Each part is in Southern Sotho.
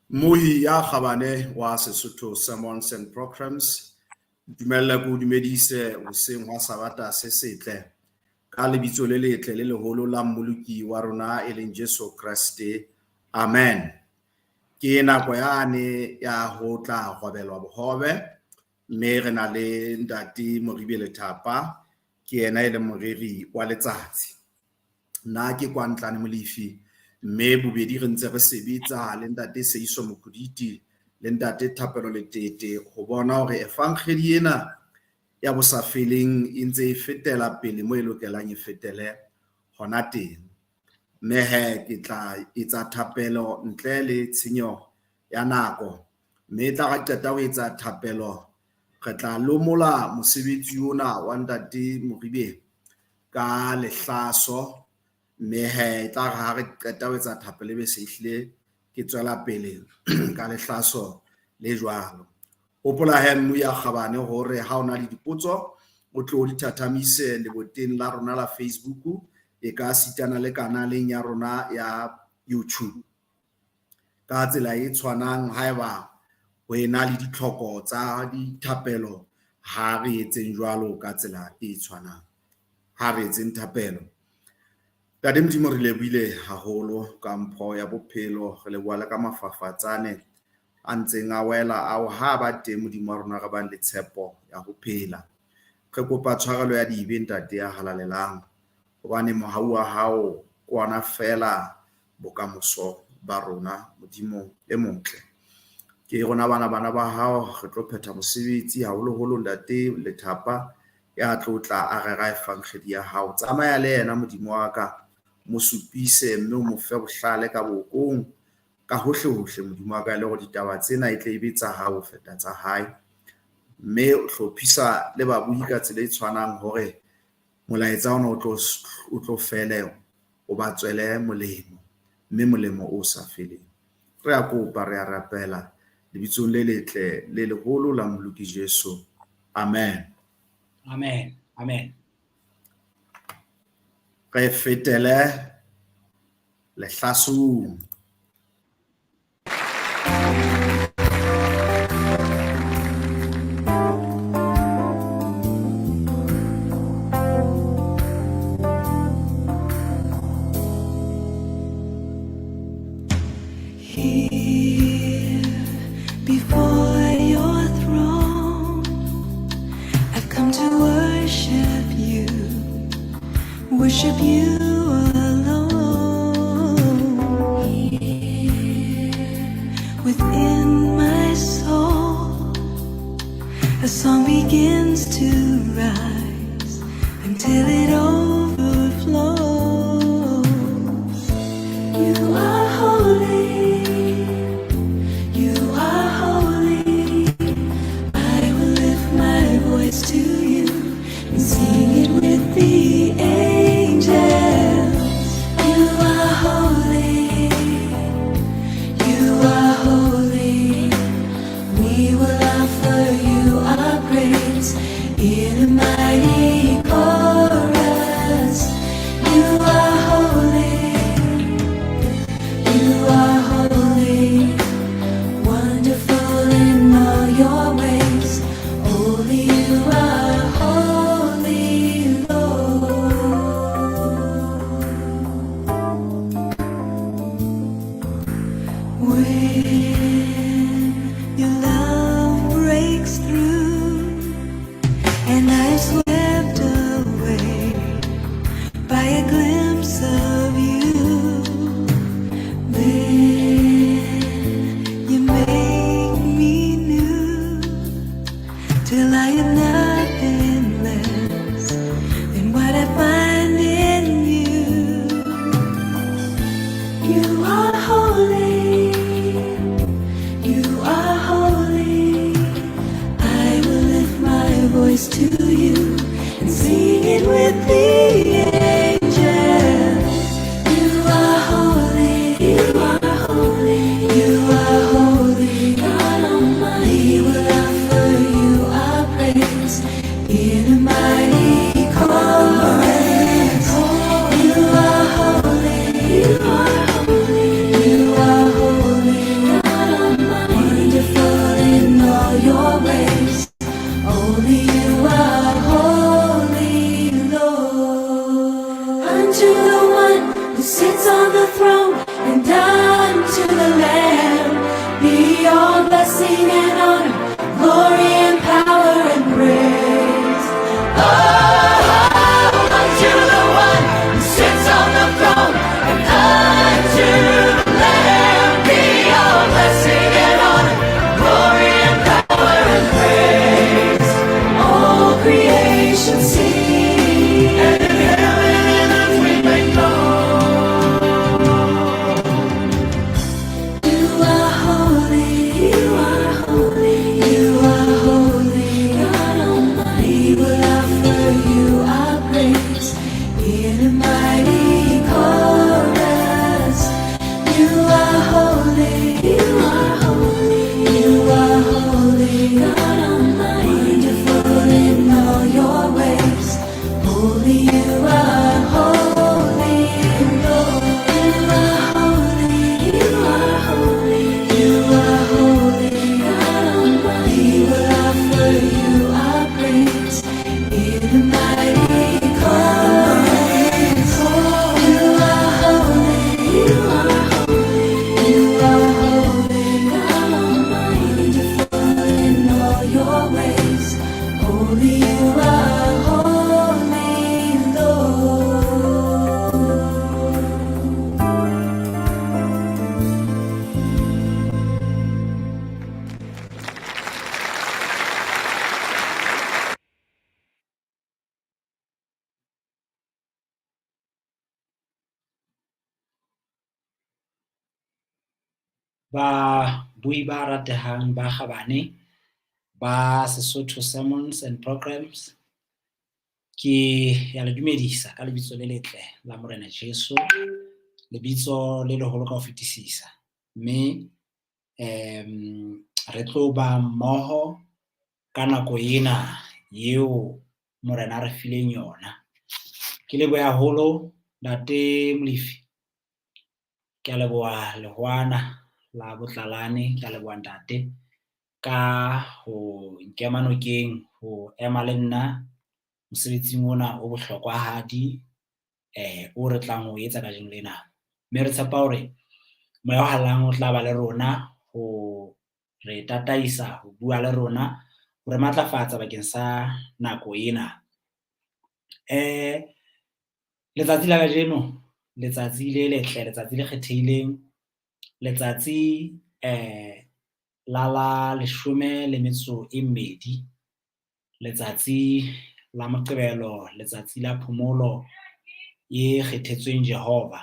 Mohi ya khabane wa Sesotho Sermons and Programs dumella ko dumedise hoseng wa sabata se setle ka lebitso le letle le leholo la mmoloki wa rona e leng Jesu Kriste. Amen. Ke nako yane ya ho tla gobelwa bohobe mme re na le Ntate Moribele Thapa ke ena le moreri wa letsatsi. Nna ke kwa Ntlane Molefi mme bobedi re ntse re sebetsa le Ntate Seiso Mokuditi le Ntate Thapelo Letete go bona hore efangeli ena ya bosafeleng e ntse e fetela pele mo e lokelang e fetele hona teng. Mme he ke tla etsa thapelo ntle le tshenyo ya nako, mme tla ga qeta ho etsa thapelo re tla lomola mosebetsi ona wa Ntate Moribele ka lehlaso. Mme he tla ga re qeta ho etsa thapelo be se hlile ke tswela pele ka lehlaso le jwalo. Hopola he mmu ya kgabane hore ha ona le dipotso o tlo di thathamise le boteng la rona la Facebook e ka sitana le kanaleng ya rona ya YouTube. Ka tsela e tshwanang haeba ho ena le ditlhoko tsa dithapelo ha re etseng jwalo ka tsela e tshwanang. Ha re etseng thapelo. Ka Modimo re lebile haholo ka mpho ya bophelo re le bua ka mafafatsane a ntseng a wela ao ha ba teng Modimo wa rona re bang le tshepo ya ho phela. Re kopa tshwarelo ya dibe Ntate ya halalelang hobane mohau wa hao kwana fela bokamoso ba rona Modimo e motle. Ke rona bana ba hao re tlo phetha mosebetsi haholo Ntate Lethapa ya tlotla a rera efangeli ya hao. Tsamaya le yena Modimo wa ka mo supise mme mo fe bohlale ka bokong ka hohle Modimo wa ka le go ditaba tsena e tle e betsa hao feta tsa hae. Mme o hlophisa le babui ka tsela e tshwanang hore molaetsa ona o tlo fele o ba tswele molemo mme molemo o sa feleng. Re a kopa re a rapela lebitsong le letle le leholo la mmoloki Jesu. Amen. Amen. Amen. Re fetele lehlasong. Worship you alone. Here within my soul, a song begins to rise until it overflows. You are holy, you are holy. I will lift my voice to you and sing it with the angels. You are holy, you are holy. We will offer you our praise in a mighty chorus. You are holy, you are holy. Wonderful in all your ways. Holy you are, holy Lord. When your love breaks through and I'm swept away by a glimpse of you, then you make me new till I am nothing less than what I find in you. You are holy, you are holy. I will lift my voice to you and sing it with the angels. You are holy, you are holy, you are holy. God Almighty, we will offer you our praise in a mighty chorus. You are holy, you are holy, you are holy. God holy, God Almighty, wonderful in all your ways. Holy, you are holy, Lord. You are holy, you are holy, you are holy, God Almighty. We will offer you our praise in the mighty chorus. You are holy, you are holy, you are holy, God Almighty, wonderful in all your ways. Holy, you are holy, Lord. Ba bui ba ratehang ba kgabane ba Sesotho Sermons and Programs, ke ya le dumedisa ka lebitso le letle la Morena Jesu, lebitso le leholo ka ho fetisisa. Mme re tlo ba mmoho ka nako ena eo Morena re fileng yona. Ke leboha haholo Ntate Molefi, ke a leboha lehwana la Botlalane, ke a leboha ntate ka ho nkema nokeng ho ema le nna mosebetsing ona o bohlokwahadi o re tlang ho etsa kajeno lena. Mme re tshepa hore moya o hallang o tla ba le rona ho re tataisa, ho bua le rona, ho re matlafatsa bakeng sa nako ena. Letsatsi la kajeno, letsatsi le letle, letsatsi le kgethehileng, letsatsi la 12, letsatsi la Moqebelo, letsatsi la phomolo e kgethetsweng Jehova.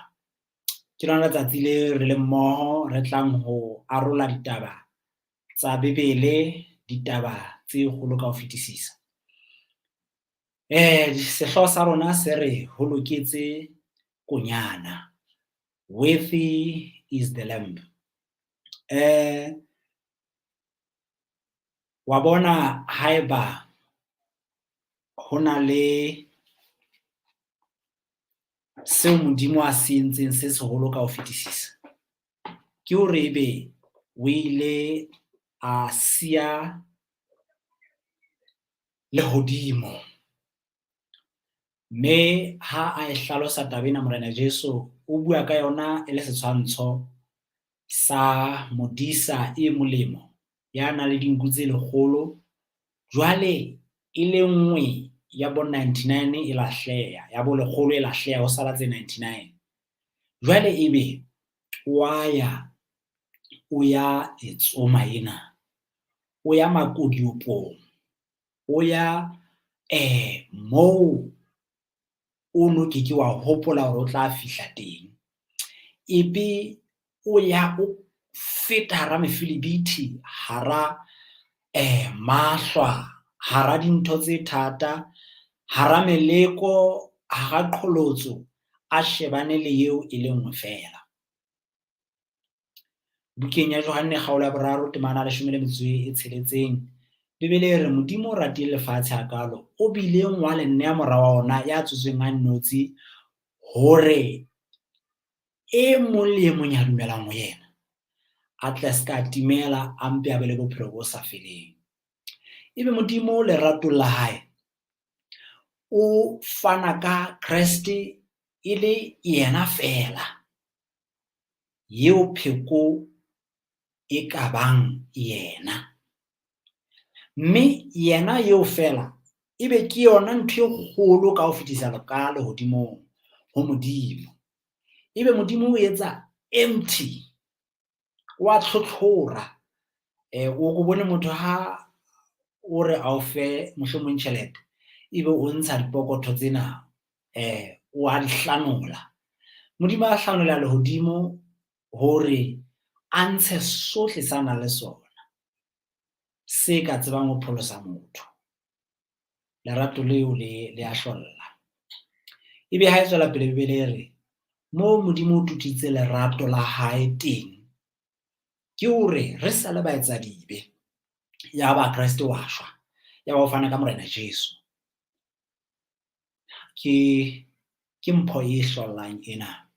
Ke lona letsatsi le re le mmoho re tlang ho arola ditaba tsa Bebele, ditaba tse kgolo ka ho fetisisa. Sehloho sa rona se re ho loketse konyana, worthy is the lamb. Wa bona haeba hona le seo Modimo a se entseng se seholo ka ho fetisisa, ke hore ebe o ile a siya lehodimo. Mme ha a e hlalosa taba ena Morena Jesu o bua ka yona e le setshwantsho sa modisa e molemo ya nang le dinku tse 100, jwale e le nngwe ya bo 99 e lahleha, ya bo 100 e lahleha, ho sala tse 99. Jwale ebe o ya etsoma ena, o ya makodiopong, o ya moo o no keke wa hopola hore o tla fihla teng. Ebe o ya o feta hara mefelebiti, hara mahlwa, hara dintho tse thata, hara meleko, hara qholotso, a shebane le eo e le nngwe fela. Bukeng ya Johane kgaolo ya 3 temana 16, Bebele re Modimo o ratile lefatshe hakalo, o bile ngwa le nne ya mora wa ona ya tsotsweng a nnotsi, hore e mong le e mong ya dumelang ho yena a tle ska timela, a mpe a be le bophelo bo sa feleng. Ebe Modimo lerato la hae o fana ka Kriste e le yena fela yeo pheko e ka bang yena. Mme yena yeo fela ebe ke yona ntho e kgolo ka ho fetisa ka lehodimong ho Modimo. Ebe Modimo o etsa empty, wa tlhotlhora. O go bone motho ha o re a o fe mohlomong tjhelete, ebe o ntsha dipokotho tsena o a di hlanola. Modimo a hlanola lehodimo hore a ntshe sohle sa nang le sona se ka tsebang ho pholosa motho. Lerato leo le a hlolla. Ebe ha e tswela pele Bebele re mo Modimo o tutitse lerato la hae teng, ke hore re sa le baetsadibe. ya ba Kriste wa shwa ya ba o fana ka Morena Jesu ke mpho e hlolang ena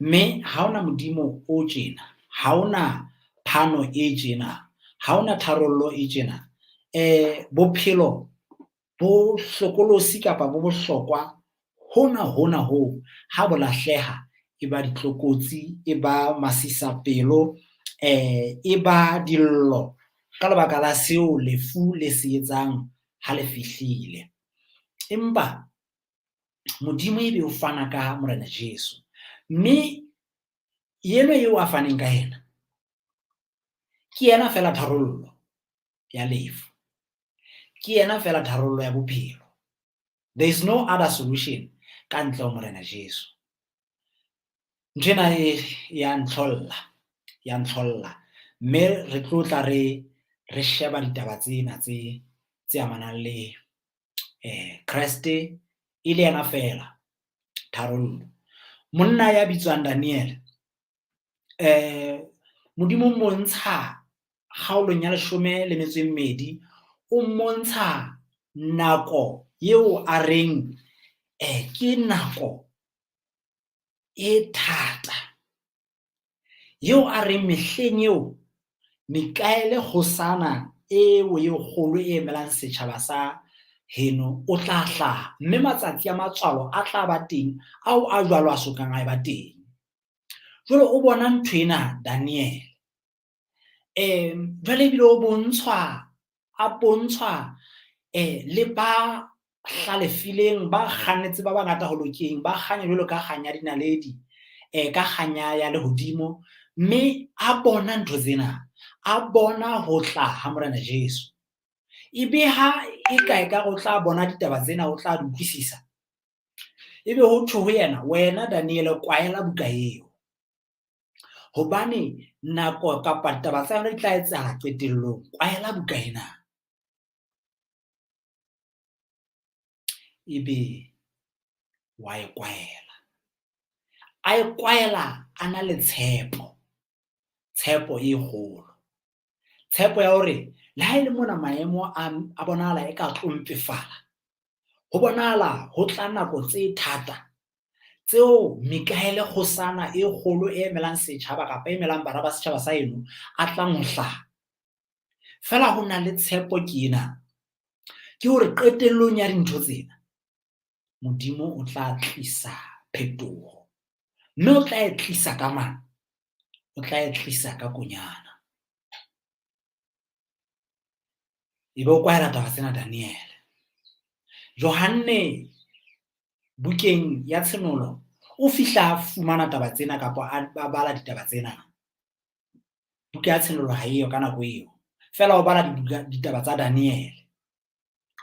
mme ha ona modimo o tjena ha ona phano e tjena ha ona tharollo e tjena bophelo bo hlokolosi kapa bo bohlokwa hona ho ha bo lahleha e ba ditlokotsi e ba masisapelo e ba dillo ka lebaka la seo lefu le se etsang ha le fihlile empa modimo ebe o fana ka Morena Jesu mme yena eo a faneng ka yena ke yena fela tharollo ya lefu ke yena fela tharollo ya bophelo. There is no other solution ka ntle ho Morena Jesu. Njena ya ntlholla mme re tlotla re sheba ditaba tsena tse amanang le Kriste ile yena fela tharollo. Monna ya bitswang Daniel modimo montsha kgaolong ya 12 o montsha nako eo a reng ke nako e thata eo a reng mehleng eo Mikaele Hosana eo e kgolo e emelang setjhaba sa heno o tla hlaha mme matsatsi a matswalo a tla ba teng ao a jwalo a sokang a ba teng. Jwale o bona nthwena Daniel jwale bile o bontshwa le ba hlalefileng ba kgannetse ba bangata ho lokeng ba kganya jwalo ka kganya dinaledi ka kganya ya lehodimo mme a bona ntho tsena a bona ho tla ha Morena Jesu ebe ha e kae ka go tla bona ditaba tsena o tla di utlwisisa ebe ho thwe ho yena wena Daniel kwaela buka eo hobane nako kapa ditaba tsa yona di tla etsahala qetellong kwaela buka ena ebe wa e kwaela a e kwaela ana le tshepo e kgolo tshepo ya hore le ha ile mona maemo a bonala e ka tlompefala ho bonala ho tla nako tse thata tseo Mikaele Hosana e kgolo e emelang setjhaba kapa e emelang bara ba setjhaba sa eno a tlang ho hlaha fela ho na le tshepo ke ena ke hore qetellong ya dintho tsena modimo o tla tlisa phetoho mme o tla e tlisa ka mang o tla e tlisa ka konyana ebe o kwaela taba tsena Daniel Johanne bukeng ya tsenolo o fihla fumana taba tsena kapa a bala ditaba tsena buka ya tsenolo ha eyo ka nako eo fela o bala ditaba tsa Daniel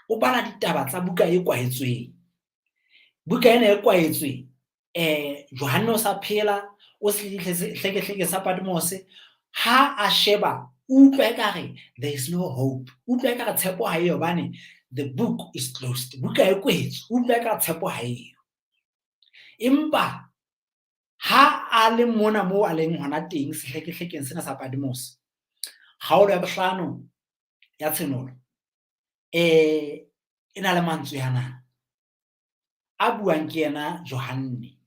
o bala ditaba tsa buka e kwaetsweng buka ena e kwaetswe Johanne o sa phela o se hleke sa Patmos ha a sheba utlwa ekare there is no hope utlwa ekare tshepo ha eyo bane the book is closed buka e kwetswe utlwa ekare tshepo ha eyo empa ha a le mona mo a leng hona teng sehleke sena sa Patmos kgaolo ya 5 ya tsenolo ena le mantswe yana a buang ke yena Johanne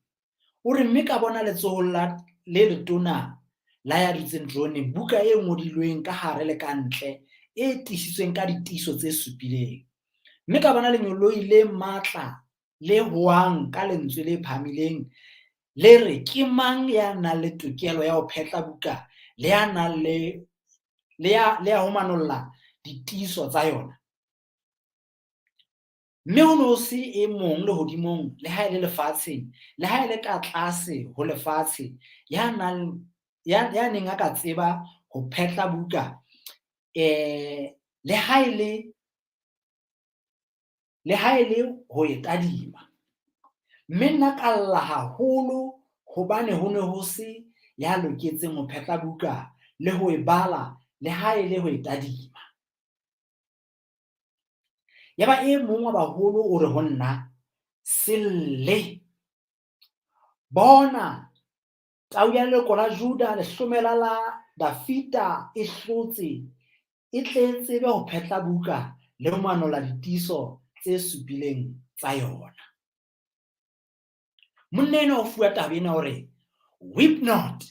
o re mme ka bona letsoho le letona la ya ditsendrone buka e ngodilweng ka hare le ka ntle e tisitsweng ka ditiso tse supileng mme ka bona lenyoloi le matla le hoang ka lentswe le phamileng le re ke mang ya nang le tokelo ya ho phetla buka le ya nang le ya ho manolla ditiso tsa yona mme ho no se e mong le hodimong le ha ile lefatsheng le ha ile ka tlase ho lefatshe ya neng a ka tseba ho phetla buka le ha ile ho e tadima mme nna ka lla haholo hobane ho ne ho se ya loketseng ho phetla buka le ho e bala le ha ile ho e tadima yaba e mong wa baholo o re ho nna selle bona tau ya leloko la Juda le hlomela la Dafita e hlotse e tle tsebe ho phetla buka le ho manola ditiso tse supileng tsa yona. Monene o fuwa taba ena hore weep not,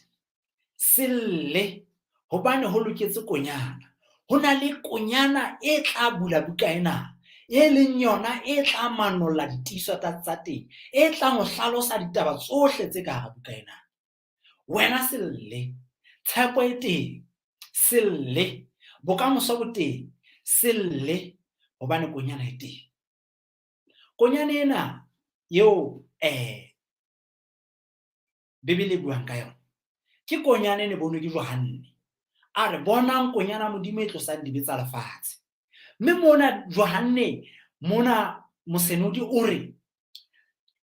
selle, hobane ho loketse konyana. Ho na le konyana e tla bula buka ena, e leng yona e tla manolla ditiso tsa teng, e tlang ho hlalosa ditaba tsohle tse ka hara buka ena. Wena selle, tshepo e teng, selle, bokamoso bo teng, selle, hobane konyana e teng. Konyana ena eo Bebele buang ka yona ke konyana ne bonwe ke Johane. A re bonang konyana Modimo e tlosang dibe tsa lefatshe. Mme mona Johane mona mosenodi o re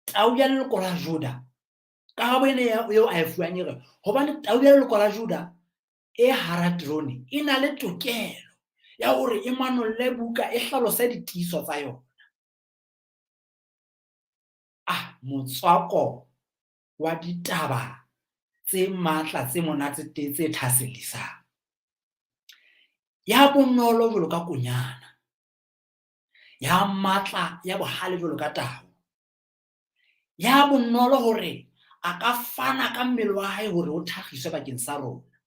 tau ya leloko la Juda ka ha bone eo a e fuwang ere hobane tau ya leloko la Juda e hara trone e na le tokelo ya hore e manolle buka e hlalose ditiso tsa yona. Motswako wa ditaba tse matla tse monate tse thaselisang. Ya bonolo jwalo ka konyana, ya matla ya bohale jwalo ka tau, ya bonolo hore a ka fana ka mmele wa hae hore o thagiswe bakeng sa rona,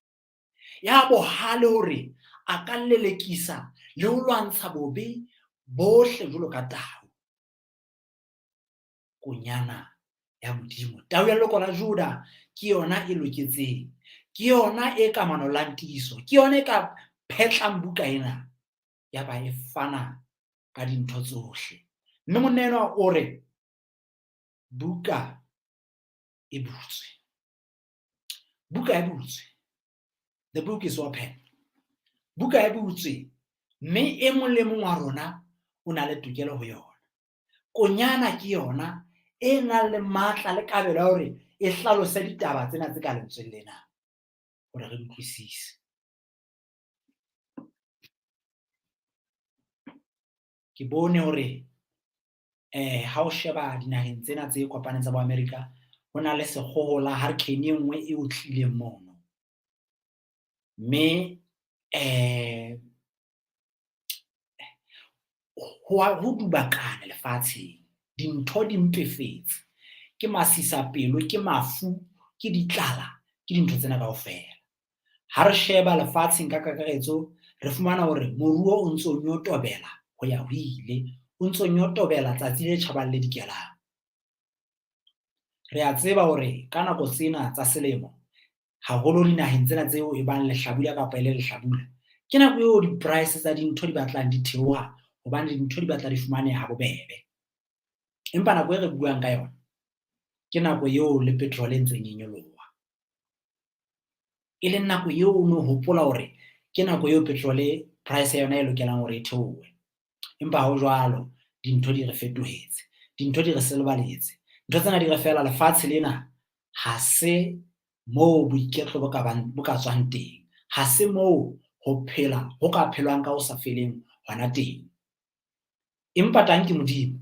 ya bohale hore a ka lelekisa le ho lwantsha bobe bohle jwalo ka tau. Konyana ya Modimo, tau ya leloko la Juda ke yona e loketseng, ke yona e ka manolang tiso, ke yona e ka phetlang buka ena ya ba e fana ka dintho tsohle. Mme moneno o re buka e butswe, buka e butswe, the book is open, buka e butswe, mme e mong le mong wa rona o na le tokelo ho yona. Konyana ke yona e nang le matla le kabelo hore e hlalose ditaba tsena tse ka lentsweng lena hore re utlwisise. Ke bone hore ha o sheba dinaheng tsena tse kopaneng tsa bo America ho na le sekgohola hurricane e nngwe e utlwileng mono, mme ho dubakana lefatsheng, dintho di mpefetse, ke masisapelo, ke mafu, ke ditlala, ke dintho tsena kaofela. Ha re sheba lefatsheng ka kakaretso re fumana hore moruo o ntso nyotobela ho ya ho ile, o ntso nyotobela tsatsi le tjhabang le dikelang. Re a tseba hore ka nako tsena tsa selemo haholo dinaheng tsena tseo e bang lehlabula kapa ele lehlabula, ke nako eo di-price tsa dintho di batlang di theoha hobane dintho di batla di fumaneha bobebe. Empa nako e re buang ka yona ke nako eo le petrol e ntseng e nyoloha, e leng nako eo o no hopola hore ke nako eo petrol price ya yona e lokelang hore e theohe. Empa ha o jwalo, dintho di re fetohetse, dintho di re selebaletse, ntho tsena di re fela lefatshe lena ha se moo boiketlo bo ka tswang teng, ha se moo ho phela ho ka phelwang ka ho sa feleng hona teng. Empa tang ke Modimo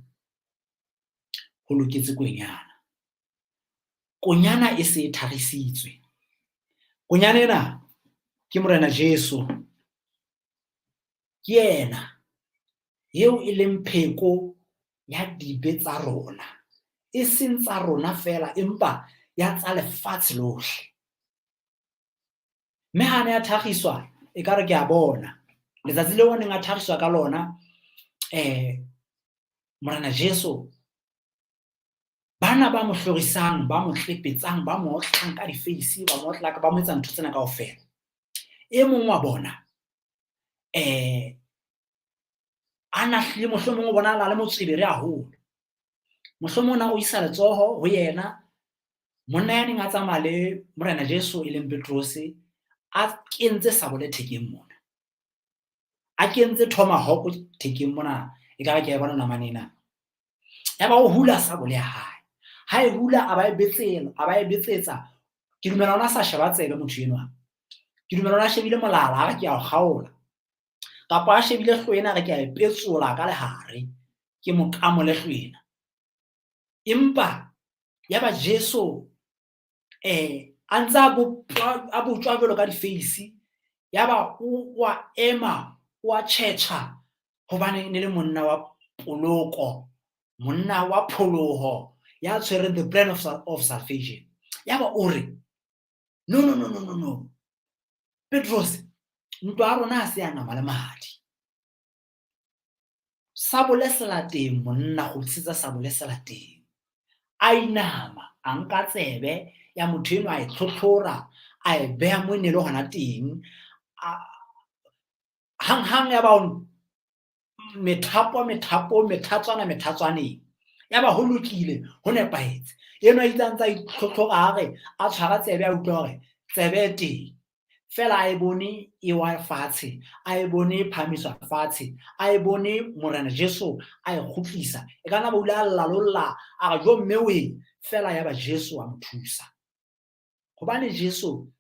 ho loketse konyana. Konyana e se e tharisitswe. Konyana ena ke Morena Jesu, ke yena eo e leng pheko ya dibe tsa rona, e seng tsa rona fela empa ya tsa lefatshe lohle. Mme ha ne ya thagiswa e ka re ke a bona letsatsi leo neng a thagiswa ka lona Morena Jesu, bana ba mo hlorisang, ba mo tlepetsang, ba mo otlang ka di-face, ba mo otla ka ba mo etsa ntho tsena kaofela, e mong wa bona ana hlile mohlomong o bona le motswebere haholo, mohlomong ona o isa letsoho ho yena monna ya neng a tsamaya le Morena Jesu e leng Petros, a kentse sabole thekeng mona, a kentse tomahawk thekeng mona, e ka re ke a bona namane ena, ya ba o hula sabole ya hae, ha e hula a ba e betsetsa. Ke dumela ona sa sheba tsebe motho enwa, ke dumela ona shebile molala ha re ke a o kgaola, kapa a shebile hlwena re ke a e petsola ka lehare ke mokamo le hlwena. Empa ya ba Jesu a ntse a botswa jwalo ka di-face, ya ba wa ema wa tjhetjha hobane ne le monna wa poloko, monna wa pholoho ya tshwereng the plan of salvation. Yaba o re no, Petros, ntwa ya rona ha se ya nama le madi. Sa bolesela teng monna go tsetsa sa bolesela teng. A inama a nka tsebe ya motho eno a e tlhotlhora a e beha mo ne le hona teng. Hang ya ba methatswaneng yaba ho lokile ho nepahetse. Eno a itsantsa itlhotlhora hare a tshwara tsebe a utlwa hore tsebe teng fela a e bone e wa fatshe, a e bone phamiswa fatshe, a e bone Morena Jesu a e kgutlisa. E kana ba ula lalolla a jo mme we fela ya ba Jesu a mothusa. Hobane Jesu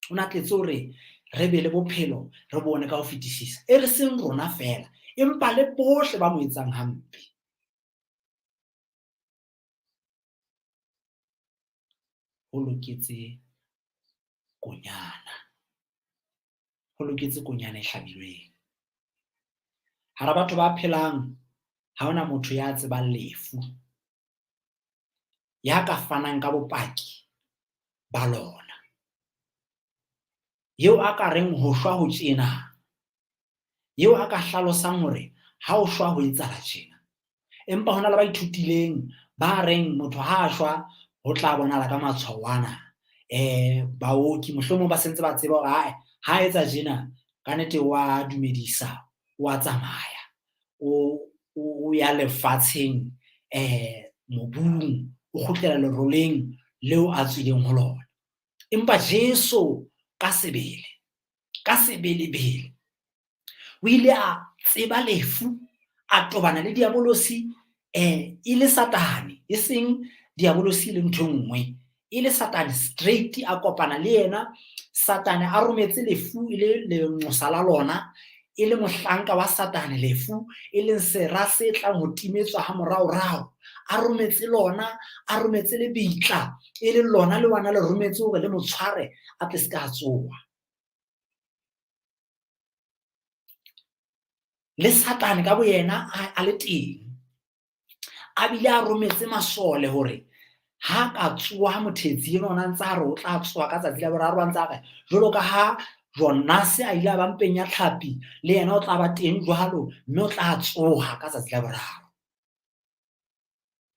ona tletse hore re be le bophelo re bone ka ho fetisisa. E re seng rona fela empa le bohle ba mo etsang hampe. Ho loketse konyana e hlabilweng. Hara batho ba phelang ha hona motho ya tsebang lefu, ya ka fanang ka bopaki ba lona, eo a ka reng ho shwa ho tjena, eo a ka hlalosang hore ha o shwa ho etsahala tjena. Empa hona le ba ithutileng ba reng motho ha a shwa ho tla bonahala ka matshwawana. Baoki mohlomong ba sentse ba tseba hore ha etsa tjena ka nnete wa dumedisa, wa tsamaya o ya lefatsheng mobung, o kgutlela leroleng leo a tswileng ho lona. Empa Jesu ka sebelebele o ile a tseba lefu, a tobana le diabolosi, e le Satane e seng diabolosi le ntho nngwe, e le Satane straight, a kopana le yena. Satane a rometse lefu e le lenqosa la lona, e le mohlanka wa Satane lefu, e leng sera se tlang ho timetswa ha morao, a rometse lona, a rometse le bitla, e le lona le wana le rometse hore le motshware a tle se ka tsoha. Le Satane ka bo yena a le teng, a bile a rometse masole hore ha ka tsoha mothetsi eno ona ntse a re o tla tsoha ka tsatsi la boraro, a ntse a re jwalo ka ha Jonas a ile a ba mpeng ya tlhapi, le yena o tla ba teng jwalo, mme o tla tsoha ka tsatsi la boraro.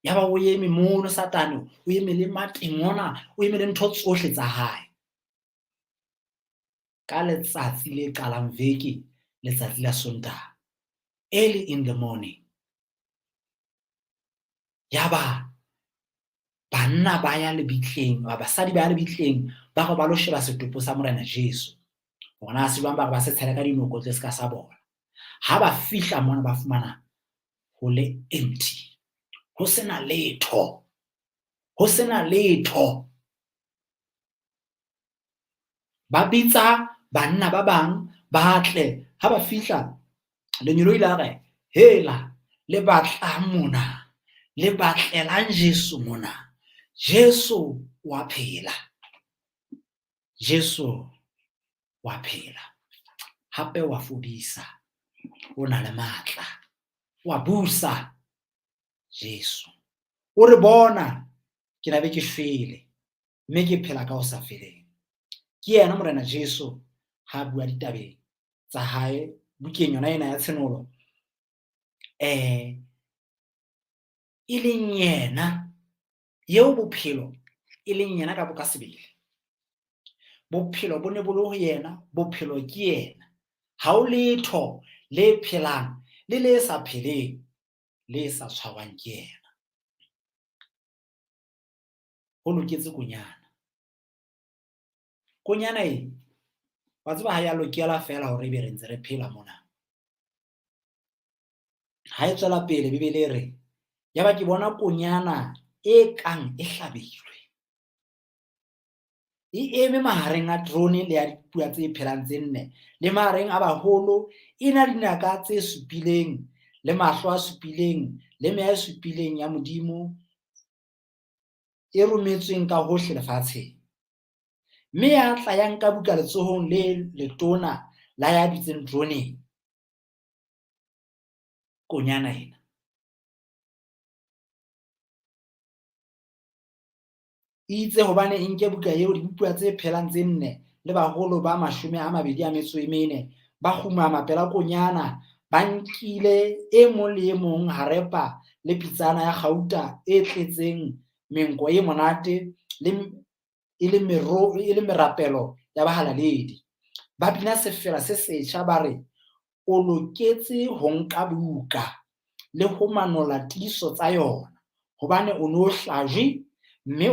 Yaba o eme mono Satane, o eme le mateng ona, o eme le ntho tsohle tsa hae. Ka letsatsi le qalang veke, letsatsi la Sontaha, early in the morning, yaba banna ba ya lebitleng, basadi ba ya lebitleng ba go ba lo sheba setopo sa Morena Jesu. Bona se bang ba se tshela ka dinoko tse ska sa bona. Ha ba fihla mona ba fumana ho le empty, ho sena letho. Ba bitsa banna ba bang ba tle, ha ba fihla lenyolo ile a re hela le batlang mona, le batlelang Jesu mona. Jesu wa phela, Jesu wa phela, hape wa fodisa, o na le matla, wa busa. Jesu o re bona ke na be ke shwele, mme ke phela ka ho sa feleng. Ke yena Morena Jesu ha bua ditabeng tsa hae bukeng yona ena ya tshenolo, e leng yena yeo bophelo e leng yena ka boka sebele. Bophelo bo ne bo le ho yena, bophelo ke yena. Ha o letho le phelang le le sa pheleng le sa tshwarwang ke yena. Ho loketse konyana e wa tseba ha ya lokela fela hore be re ntse re phela mona. Ha e tswela pele Bibele re yaba ke bona konyana e kang e hlabilwe, e eme mahareng a drone le ya dipua tse phelang tse nne, le mahareng a baholo, e na dinaka tse supileng, le mahlo a supileng, le meya e supileng ya Modimo, e rometsweng ka hohle lefatsheng. Mme ya tla ya nka buka letsohong le letona la ya bitseng droneng, konyana ena. Itse hobane e nke buka eo dibupuwa tse phelang tse 4 le baholo ba 24 ba khumama pela konyana, ba nkile e mong le e mong harepa le pitsana ya gauta e tletseng menko e monate e le merapelo ya bahalaledi. Ba bina sefela se setjha ba re, o loketse ho nka buka le ho manola tiiso tsa yona, hobane o no hlajwe mme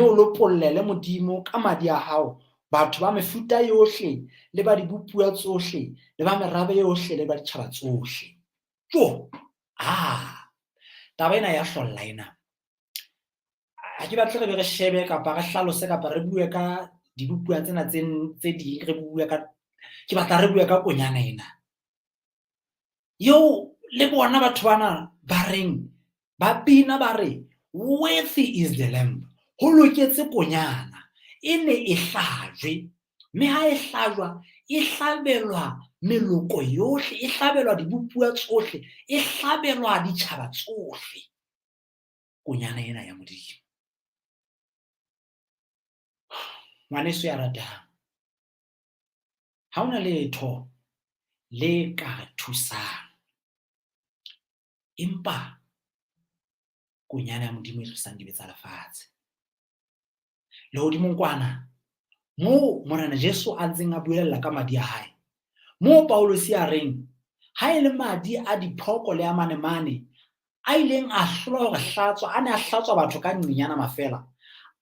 o lopollele Modimo ka madi a hao batho ba mefuta yohle le ba dibupuwa tsohle le ba merabe yohle le ba ditjhaba tsohle. Taba ena ya hlolla ena. Ha ke batle re be re shebe kapa re hlalose kapa re bue ka dibupuwa tsena tse ding, ke batla re bue ka konyana ena. Yo le bona batho bana ba reng ba bina ba re, worthy is the lamb. Ho loketse konyana e ne e hlajwe, mme ha e hlajwa e hlabelwa meloko yohle, e hlabelwa dibupuwa tsohle, e hlabelwa ditjhaba tsohle. Konyana ena ya Modimo. Ngwaneso ya ratang, ha ona letho le ka thusang, empa konyana ya Modimo e tlosang dibe tsa lefatshe. Lehodimong kwana moo Morena Jesu a ntseng a buella ka madi a hae, moo Paulus a reng ha ele madi a diphoko le a manemane a ileng a hlola hore hlatswa, a ne a hlatswa batho ka nqenyana mafela,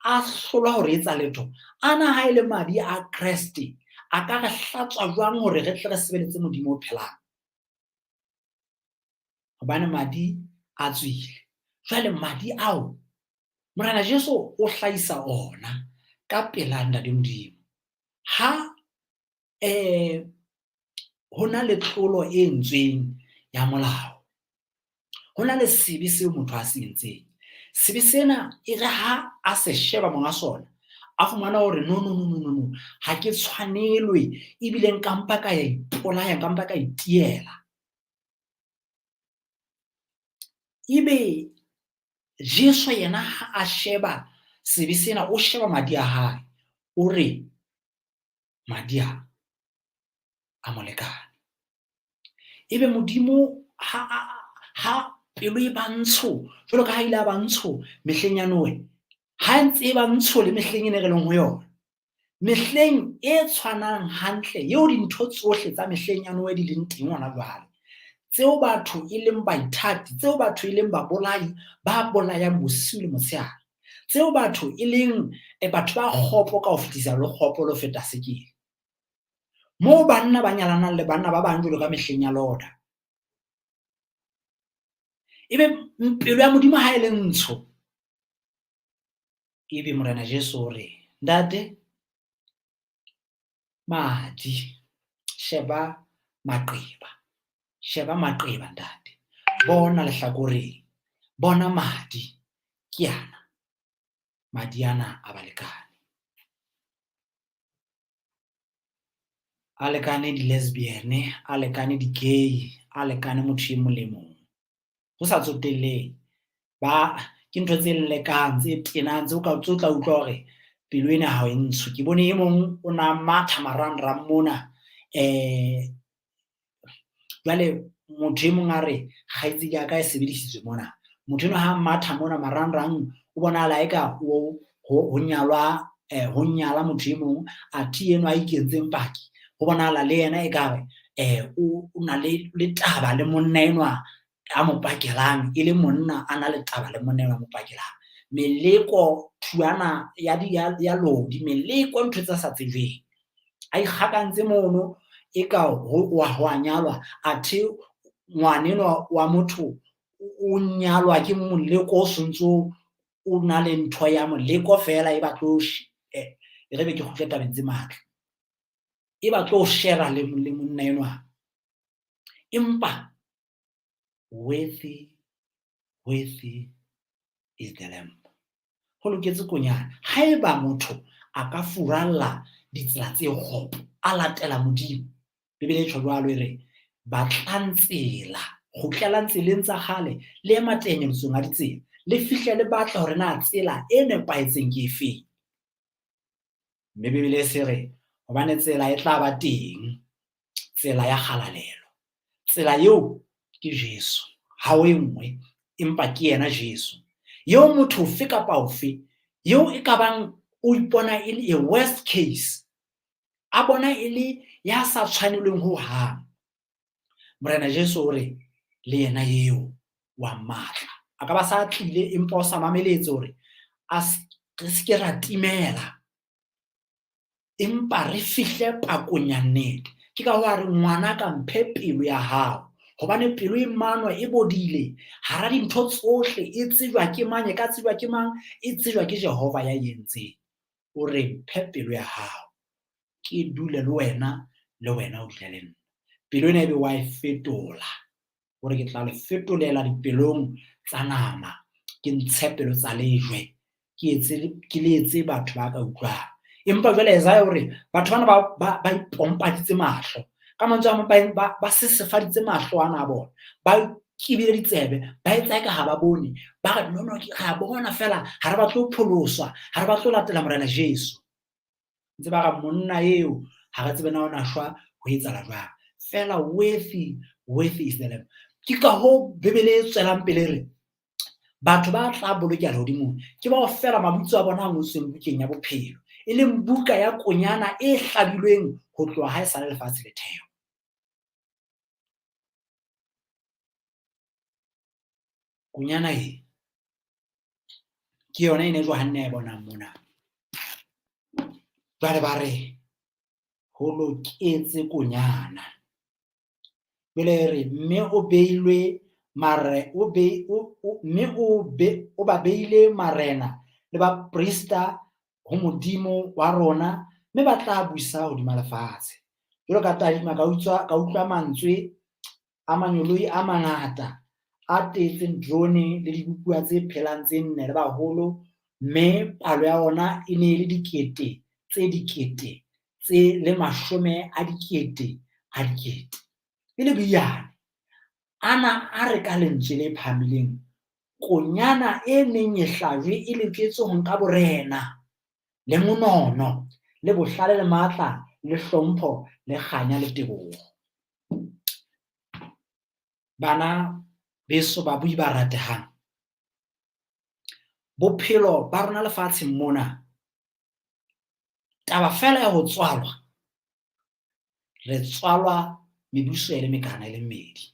a hlola hore etsa letho, ana ha ele madi a Kreste a ka re hlatswa jwang hore re tle re sebeletse Modimo o phelang. Hobane madi a tswile. Jwale madi ao Morena Jesu o hlahisa ona ka pela Ntate Modimo. Ha hona le tlolo e entsweng ya molao, hona le sebe seo motho a se entseng. Sebe sena e re ha a se sheba monga sona, a fumana hore no, ha ke tshwanelwe ebile nkampa ka ya ipolaya, nkampa ka itiela. Ebe Jesu yena ha a sheba sebe sena, o sheba madi a hae, o re madi a molekane. Ebe Modimo ha pelo e bantsho jwalo ka ha ile a bantsho mehleng ya Noe, ha ntse e bantsho le mehleng ene re leng ho yona, mehleng e tshwanang hantle eo dintho tsohle tsa mehleng ya Noe di leng teng hona jwale, tseo batho e leng baithati, tseo batho e leng babolai ba bolayang bosiu le motshehare, tseo batho e leng batho ba kgopo ka ho fetisa le kgopo le ho feta sekele, moo banna ba nyalanang le banna ba bang jwalo ka mehleng ya Loda. Ebe pelo ya Modimo ha e le ntsho, ebe Morena Jesu o re, ntate, madi, sheba maqeba ntate, bona lehlakoreng, bona madi, ke ana, madi ana a balekane. A lekane di-lesbian, a lekane di-gay, a lekane motho e mong le mong. Ho sa tsotellehe, ke ntho tse lekang, tse tenang, tse o tla utlwa hore pelo ena ha e ntsho. Ke bone e mong o na matha marangrang mona, jwale motho e mong a re kgaitsedi ya ka e sebedisitswe mona. Motho eno ha matha mona marangrang, o bonahala eka ho nyala motho e mong, athe eno a ikentseng paki, ho bonahala le yena ekare o na le taba le monna enwa a mo pakelang, e le monna a na le taba le monna enwa a mo pakelang. Meleko thuana ya lodi, meleko ntho tsa sa tsejweng, a ikgakantse mono eka wa nyalwa, athe ngwanenwa wa motho o nyalwa ke moleko o sontso o na le ntho ya moleko fela, e batlo re be ke khutle tabeng tse matla, e batlo share le monna enwa. Empa worthy is the lamb. Ho loketse konyana haeba motho a ka furalla ditsela tse kgopo, a latela modimo. Bibele e tjho jwalo e re batlang tsela, kgutlelang tseleng tsa kgale le matenyeletsong a ditsela, le fihle le batla hore na tsela e nepahetseng ke efeng. Mme Bibele e se re hobane tsela e tla ba teng, tsela ya kgalalelo. Tsela eo ke Jesu, ha o enngwe empa ke yena Jesu. Eo motho ofe kapa ofe, eo e ka bang o ipona e le a worst case, a bona e le ya sa tshwaneleng ho hang. Morena Jesu o re le yena eo wa matla. A ka ba sa tlile empa o sa mameletse hore re se ke ra timela, empa re fihle pakong ya nnete. Ke ka ho re ngwana ka mphe pelo ya hao, hobane pelo e manwa e bodile. Hara dintho tsohle e tsejwa ke mang, e ka tsejwa ke mang? E tsejwa ke Jehova ya entseng. O re mphe pelo ya hao, ke dule le wena o dule le nna. Pelo ena ebe wa e fetola, hore ke tla le fetolela dipelong tsa nama, ke ntshe pelo tsa lejwe, ke le etse batho ba ka utlwang. Empa jwale Isaiah hore batho bana ba ipompaditse mahlo, ka mantswe a mang ba sesefaditse mahlo ana a bona, ba kibile ditsebe, ba etsa eka ha ba bone, ba re no ha bona fela, ha re batle ho pholoswa, ha re batle ho latela morena Jesu. Ntse ba ga monna eo ha re tsebe na ona shwa ho etsahala jwang, fela worthy is the Lamb. Ke ka ho Bibele e tswelang pele re batho ba tla bolokeha hodimo ke ba ofela mabitso a bona a ngotsweng bukeng ya bophelo, e leng buka ya konyana e hlabilweng ho tloha ha e sa le lefatshe le theo. Konyana e ke yona ene Johane e bonang mona. Jwale ba re ho loketse konyana, bele re mme o beilwe mare o ba beile marena le ba prista ho modimo wa rona, mme ba tla buisa hodima lefatshe. Jwalo ka tadima ka utlwa mantswe a manyoloi a mangata a tetseng drone le dibukua tse phelang tse 4 le baholo, mme palo ya ona e ne le dikete tse le mashome a dikete e le biyane. Ana a re ka lentswe le phamileng, konyana e neng e hlajwe e loketse ho nka borena le monono le bohlale le matla le hlompho le kganya le teboho. Bana beso ba bui ba ratehang, bophelo ba rona lefatsheng mona, taba fela ya ho tswalwa, re tswalwa mebuso e le mekana e le mmedi.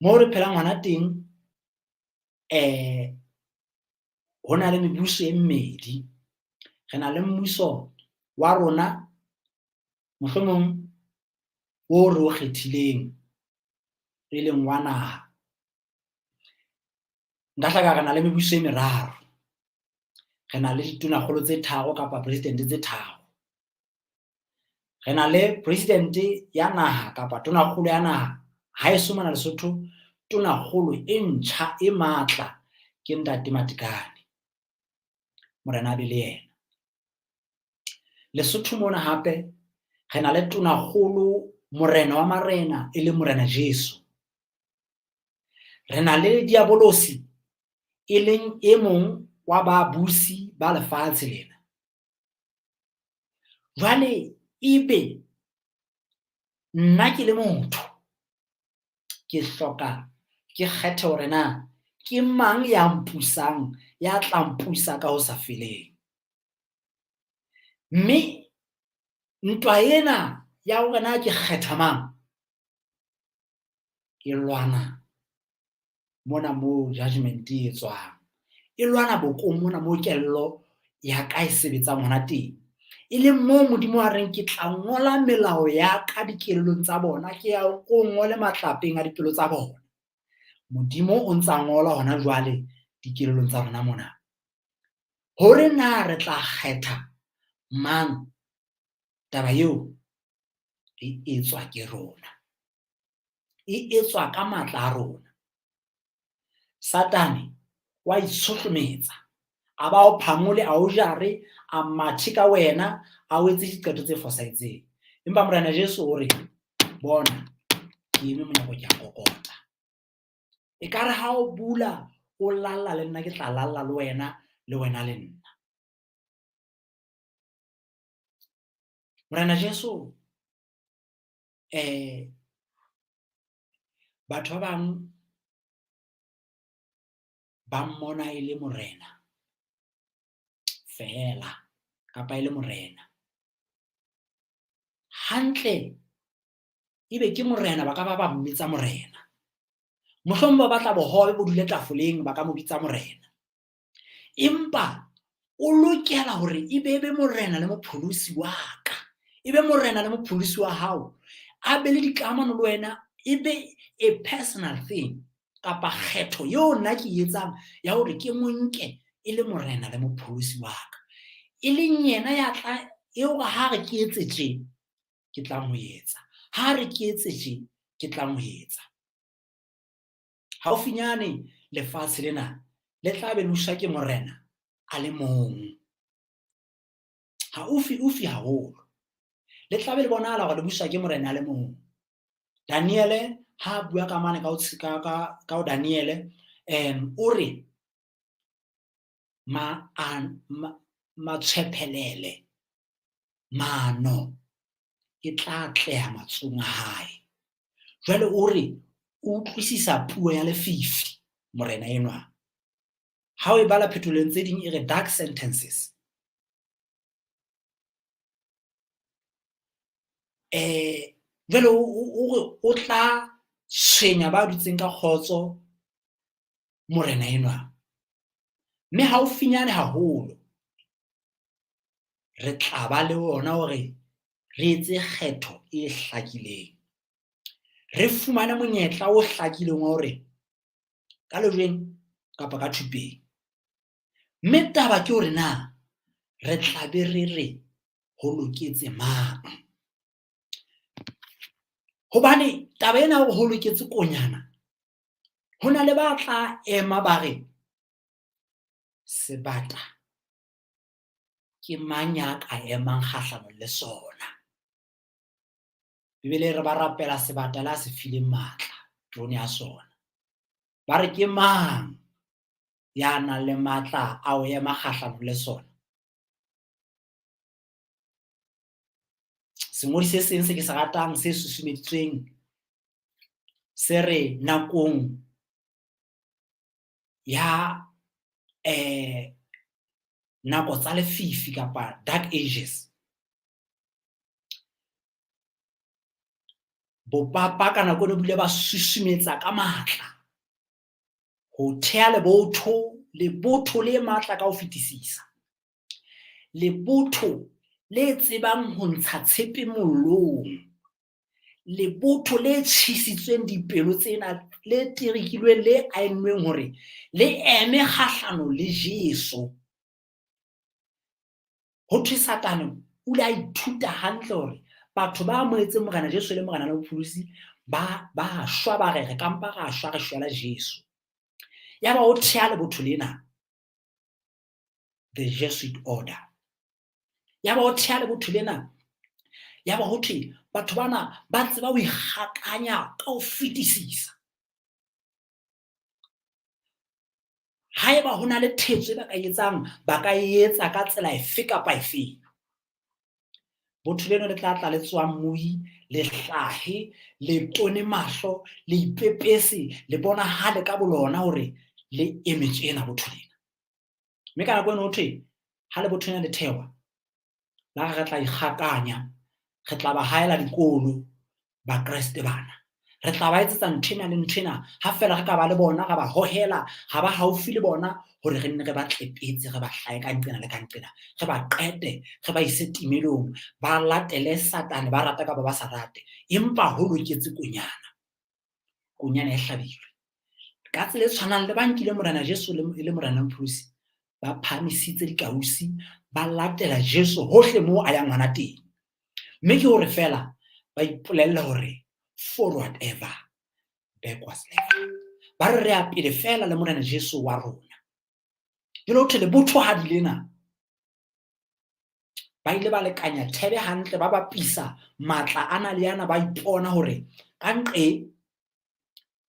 Mo re phelang hona teng ho na le mebuso e mmedi. Re na le mmuso wa rona mohlomong o re o kgethileng, e leng wa naha. Nka hla ka re na le mebuso e meraro, re na le ditonakgolo tse 3 kapa president tse 3. Re na le president ya naha kapa tonakgolo ya naha, ha e somana Lesotho, tonakgolo e ntjha e matla ke Ntate Matekane, morena be le yena. Lesotho mona hape re na le tonakgolo, morena wa marena e le morena Jesu. Re na le diabolosi e leng e mong wa babusi ba lefatshe lena. Jwale ebe nna ke le motho, ke hloka ke kgethe hore na ke mang ya mpusang, ya tla mpusa ka ho sa feleng. Mme ntwa ena ya hore na ke kgetha mang e lwana mona mo judgment e etswang, e lwana bokong mona mo kello ya ka e sebetsang hona teng, e leng mo modimo a reng ke tla ngola melao ya ka dikelellong tsa bona, ke ya o ngole matlapeng a dipelo tsa bona. Modimo o ntsa ngola hona jwale dikelellong tsa rona mona, hore na re tla kgetha mang, taba eo e etswa ke rona, e etswa ka matla a rona. Satane wa itshohlometsa a ba o phamole a o jare a mathe ka wena a o etse diqeto tse fosahetseng empa Morena Jesu o re bona ke eme monyako ke a kokota ekare ha o bula o lalla le nna ke tla lalla le wena le nna Morena Jesu batho ba bang ba mmona e le morena fela kapa e le morena hantle ebe ke morena ba ka ba mmitsa morena mohlomong ba batla bohobe bo dule tafoleng ba ka mo bitsa morena empa o lokela hore ebe morena le mopholosi wa ka ebe morena le mopholosi wa hao a be le dikamano le wena ebe a personal thing kapa kgetho yo nna ke etsang ya hore ke monke e le morena le mopholosi wa ka e leng yena ya tla eo ha re ke etse tje ke tla mo etsa ha re ke etse tje ke tla mo etsa haufinyane lefatshe lena le tla be lusha ke morena a le mong haufi haholo le tla be le bonahala hore le busha ke morena a le mong Daniel ha bua ka mane ka o Daniel o re matshephelele mano e tla tleha matsong a hae jwale o re o utlwisisa puo ya lefifi morena enwa ha o e bala phetolong tse ding e re dark sentences jwale o tla tshwenya ba dutseng ka kgotso morena enwa mme haufinyane haholo re tla ba le ona hore re etse kgetho e hlakileng re fumane monyetla o hlakileng wa hore ka lejweng kapa ka thupeng mme taba ke hore na re tla be re ho loketse mang hobane taba ena ho loketse konyana hona le ba tla ema ba re sebata ke manya ka emang kgahlano le sona bibele re ba rapela sebata la se fileng matla drone ya sona ba re ke mang ya nang le matla a o ema kgahlano le sona sengodi se seng se ke se ratang se susumeditsweng se re nakong ya nako tsa lefifi kapa dark ages bopapa ka nako ne bile ba susumetsa ka matla ho thea lebotho le matla ka ho fetisisa lebotho le tsebang ho ntsha tshepe mollong lebotho le tjhisitsweng dipelo tsena le tirikilweng le ainweng hore le eme kgahlano le Jesu ho thwe Satane o la ithuta hantle hore batho ba moetse morena Jesu le morena le mopholosi ba shwa ba re kampa ga shwa re shwela Jesu ya ba o thea le botho lena the Jesuit order ya ba o thea le botho lena ya ba ho thwe batho bana ba tseba ho ikgakanya ka ho fetisisa haeba hona le thetso ba ka etsa ka tsela efe kapa efe botho leno le tla le tswang mui le hlahe le tone mahlo le ipepese le bona hale ka bolona hore le emetse ena botho lena mme ka nako eno ho thwe ha le botho lena le thewa la re tla ikgakanya re tla ba haela dikolo ba Kriste bana re tla ba etsetsa nthwena le nthwena ha fela re ka ba le bona ga ba hohela ga ba haufi le bona hore re nne re ba tlepetse re ba hlae ka nqena le ka nqena re ba qete re ba ise timelong ba latele Satane ba rata ka ba sa rate empa ho loketse konyana e hlabilwe ka tsela e tshwanang le bankile morena Jesu le morena mopholosi ba phamisitse dikausi ba latela Jesu hohle moo a yang ngwana teng mme ke hore fela ba ipolelle hore forward ever backwards never ba re a pele fela le morena Jesu wa rona jelo thele botho ha dilena ba ile ba lekanya thebe hantle ba bapisa matla ana le yana ba ipona hore ka nqe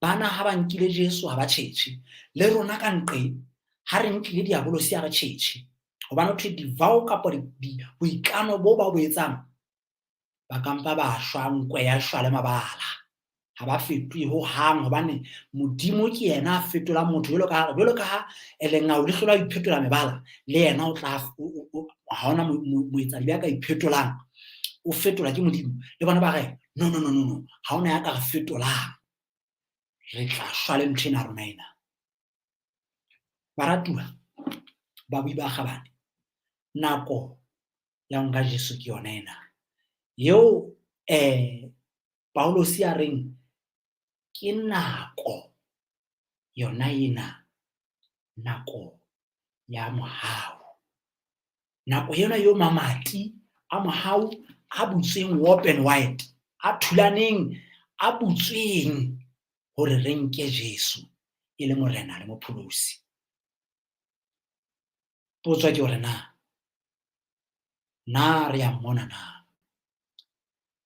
bana ha ba nkile Jesu ha ba tjhetjhe le rona ka nqe ha re nkile diabolosi ha re tjhetjhe hobane thwe divao kapa boikano bo ba bo etsang ba kampa ba shwa nkwe ya shwa le mabala ha ba fetwe ho hang hobane modimo ke yena a fetola motho jwalo ka ha elengao le hlola iphetola mebala le yena o tla ha ona moetsa le ya ka iphetolang o fetola ke modimo le bona ba re no ha ona ya ka re fetolang re tla shwa le mthena rona ena baratuwa ba bui ba kgabane nako ya nka Jesu ke yona ena yo Paulos ya reng ke nako yona ena nako ya mohau nako yona yo mamati a mohau a butsweng open wide a thulaneng a butsweng hore re nke Jesu e le morena le mopholosi potso ke hore na re a mmona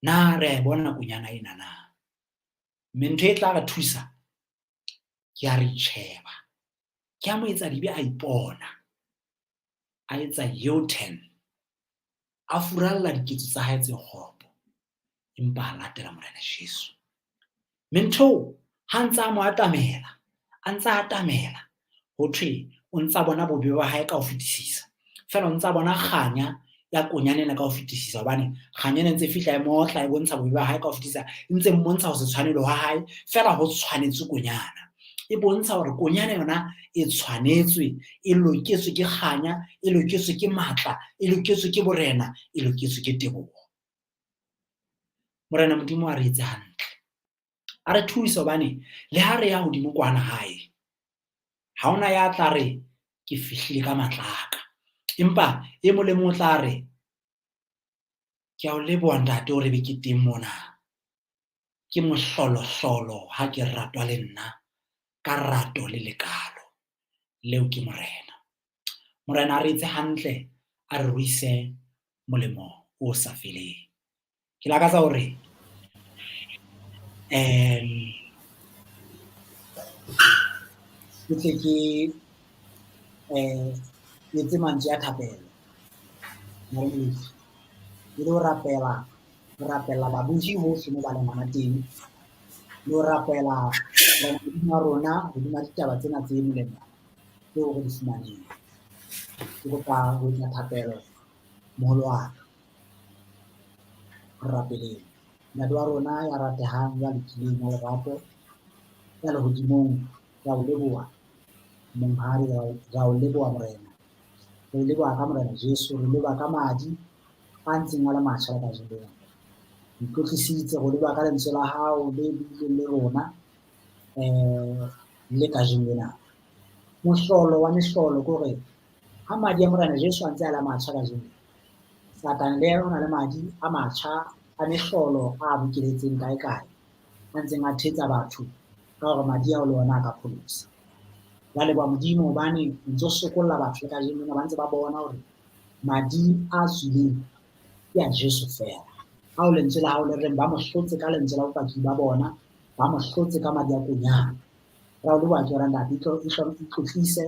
na re a bona kunyana ena na mente e tla re thusa ke a re tsheba ke a mo etsa dibe a ipona a etsa U-turn a furalla diketso tsa hae tse kgopo empa a latela morena Jesu mento ha ntsa mo atamela a ntsa atamela ho thwe o ntsa bona bobe ba hae ka ho fetisisa fela o ntsa bona kganya ya konyanena ka ho fetisisa hobane kganyana ntse fihla e motla e bontsha bobe ba hae ka ho fetisisa ntse mmontsha ho se tshwanelo ha hae fela ho tshwanetse konyana e bontsha hore konyana yona e tshwanetswe e loketswe ke kganya e loketswe ke matla e loketswe ke borena e loketswe ke teboho morena modimo a re etse hantle a re thuisa hobane le ha re ya hodimo kwana hae ha ona ya tla re ke fihlile ka matlaka empa e mo le mo tla re ke a o leboha ntate hore be ke teng mona ke mohlolo ha ke ratwa le nna ka rato le lekalo leo ke morena a re etse hantle a re ruise molemo o sa feleng ke lakatsa hore ke etse mantsi a thapelo le ho rapela babuji hohle mo ba leng hona teng le ho rapela rona hodima ditaba tsena tse molemo tseo re di fumaneng ke kopa ho etsa thapelo moholo wa ka rapeleng ntate wa rona ya ratehang ya lokileng ya lerato ya lehodimong ya o leboha monghadi ya o leboha morena re leboha ka morena Jesu re leboha ka madi a ntseng a le matjha ka jeno ikwetlisitse go leboha ka lentswe la hao le bileng le rona le ka jeno mohlolo wa mehlolo kore ha madi a morena Jesu a ntse a le matjha ka jeno Satan le yona le madi a matjha a mehlolo a bokeletseng kae a ntseng a thetsa batho ka hore madi a o le ona a ka pholosa ba leboha modimo hobane ntse o sokolla batho ka jeno ba ntse ba bona hore madi a tswileng ke a Jesu fela ha o lentswe la hao le reng ba mo hlotse ka lentswe la bopaki ba bona ba mo hlotse ka madi a konyana ra o leboha ke hore ntate itlotlise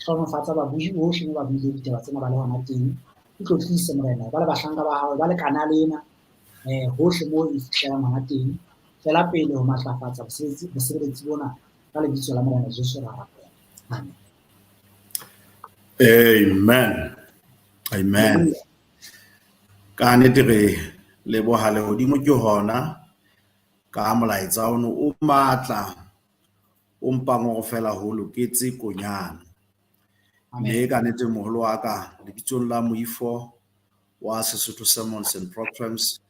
hlonofatsa babuji bohle mo ba buile ditaba tsena ba le hona teng itlotlise morena ba le bahlanka ba hao ba le kanale ena hohle mo e fihlelang hona teng fela pele ho matlafatsa bosebeletsi bona ka lebitso la morena Jesu ra rapela amen ka nnete re leboha lehodimo ke hona ka molaetsa ono o matla o mpang go fela ho loketse konyana mme ka nnete moholo wa ka lebitsong la moifo wa Sesotho Sermons and Programs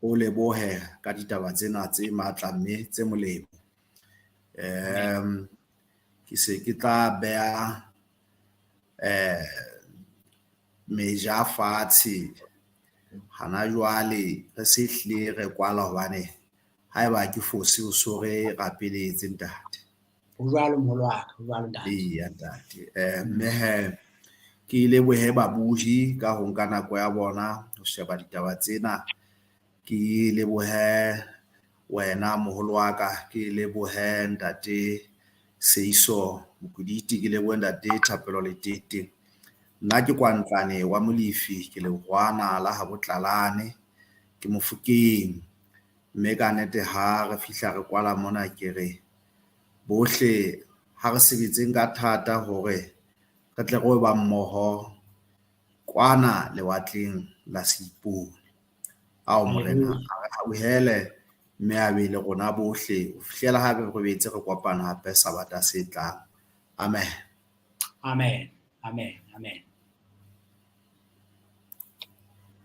o lebohe ka ditaba tsena tse matla mme tse molemo ke se ke tla bea meja fatshe hana jwale re se hle re kwala hobane haeba ke fosi o so re rapeletse ntate o jwalo moholo wa ka o jwalo ntate ntate mme ke lebohe babuhi ka ho nka nako ya bona ho sheba ditaba tsena. Ke lebohe wena moholo wa ka, ke lebohe ntate Seiso Mokuditi, ke lebohe ntate Thapelo Letete. Nna ke Kwantlane wa Molefi, ke lehwana la ha Botlalane, ke Mofokeng. Mme ka nnete ha re fihla re kwala mona ke re bohle ha re sebetseng ka thata hore re tle re ba mmoho kwana lewatleng la Seipone. Ao morena a re hauhele mme a be le rona bohle ho fihlela ha re robetse re kopana hape Sabata se tlang. Amen. Amen. Amen. Amen.